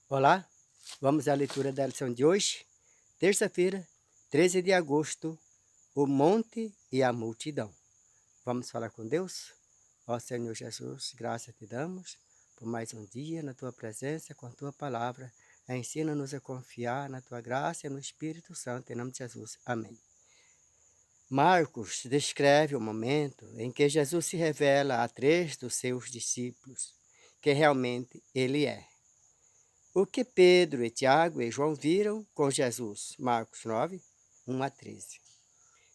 Olá, vamos à leitura da lição de hoje, terça-feira, 13 de agosto, o monte e a multidão. Vamos falar com Deus? Ó Senhor Jesus, graças te damos por mais um dia na tua presença com a tua palavra. Ensina-nos a confiar na tua graça e no Espírito Santo, em nome de Jesus. Amém. Marcos descreve o momento em que Jesus se revela a 3 dos seus discípulos, que realmente ele é. O que Pedro e Tiago e João viram com Jesus? Marcos 9, 1 a 13.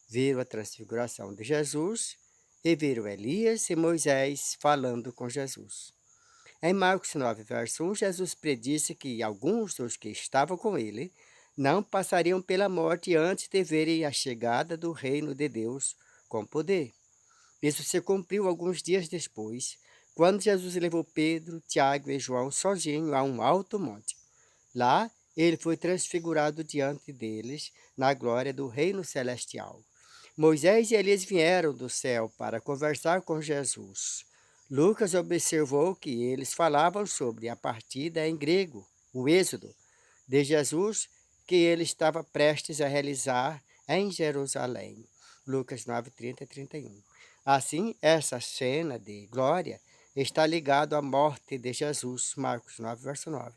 Viram a transfiguração de Jesus e viram Elias e Moisés falando com Jesus. Em Marcos 9, verso 1, Jesus predisse que alguns dos que estavam com ele não passariam pela morte antes de verem a chegada do reino de Deus com poder. Isso se cumpriu alguns dias depois, quando Jesus levou Pedro, Tiago e João sozinho a um alto monte. Lá, ele foi transfigurado diante deles, na glória do reino celestial. Moisés e Elias vieram do céu para conversar com Jesus. Lucas observou que eles falavam sobre a partida em grego, o êxodo, de Jesus, que ele estava prestes a realizar em Jerusalém. Lucas 9, 30 e 31. Assim, essa cena de glória está ligada à morte de Jesus, Marcos 9, verso 9.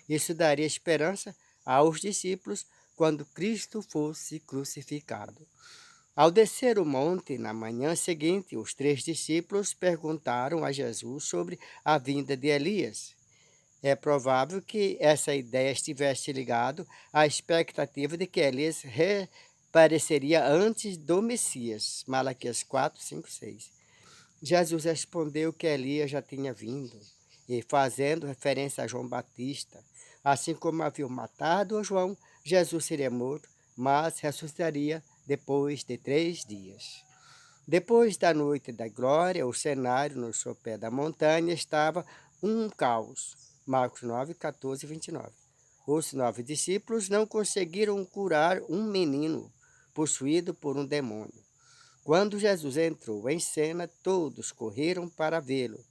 Isso daria esperança aos discípulos quando Cristo fosse crucificado. Ao descer o monte na manhã seguinte, os 3 discípulos perguntaram a Jesus sobre a vinda de Elias. É provável que essa ideia estivesse ligada à expectativa de que Elias reapareceria antes do Messias. Malaquias 4, 5, 6. Jesus respondeu que Elias já tinha vindo, e fazendo referência a João Batista. Assim como haviam matado a João, Jesus seria morto, mas ressuscitaria depois de 3 dias. Depois da noite da glória, o cenário no sopé da montanha estava um caos. Marcos 9, 14 e 29. Os 9 discípulos não conseguiram curar um menino possuído por um demônio. Quando Jesus entrou em cena, todos correram para vê-lo.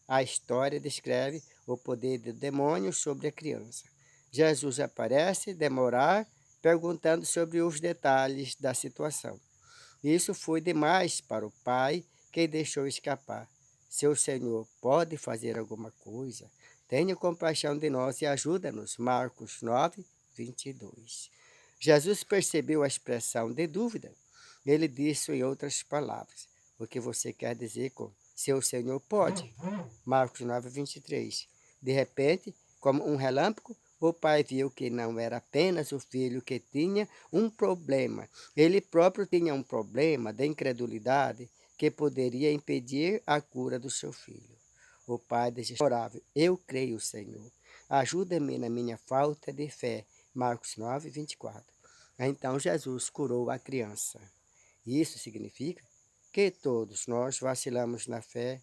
A história descreve o poder do demônio sobre a criança. Jesus aparece, demorar, perguntando sobre os detalhes da situação. Isso foi demais para o pai, que deixou escapar. Seu Senhor pode fazer alguma coisa? Tenha compaixão de nós e ajuda-nos. Marcos 9, 22. Jesus percebeu a expressão de dúvida. Ele disse em outras palavras: o que você quer dizer com seu Senhor pode? Marcos 9, 23. De repente, como um relâmpago, o pai viu que não era apenas o filho que tinha um problema. Ele próprio tinha um problema de incredulidade que poderia impedir a cura do seu filho. O pai desesperava: eu creio, Senhor. Ajuda-me na minha falta de fé. Marcos 9, 24. Então Jesus curou a criança. Isso significa que todos nós vacilamos na fé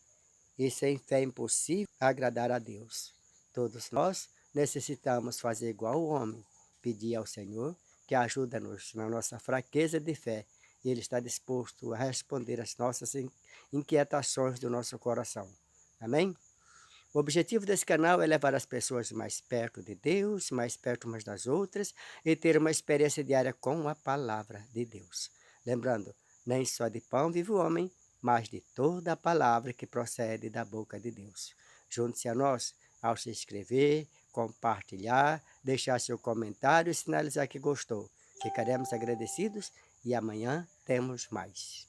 e sem fé é impossível agradar a Deus. Todos nós necessitamos fazer igual o homem, pedir ao Senhor que ajuda-nos na nossa fraqueza de fé. E Ele está disposto a responder às nossas inquietações do nosso coração. Amém? O objetivo desse canal é levar as pessoas mais perto de Deus, mais perto umas das outras e ter uma experiência diária com a palavra de Deus. Lembrando, nem só de pão vive o homem, mas de toda a palavra que procede da boca de Deus. Junte-se a nós ao se inscrever, compartilhar, deixar seu comentário e sinalizar que gostou. Ficaremos agradecidos e amanhã temos mais.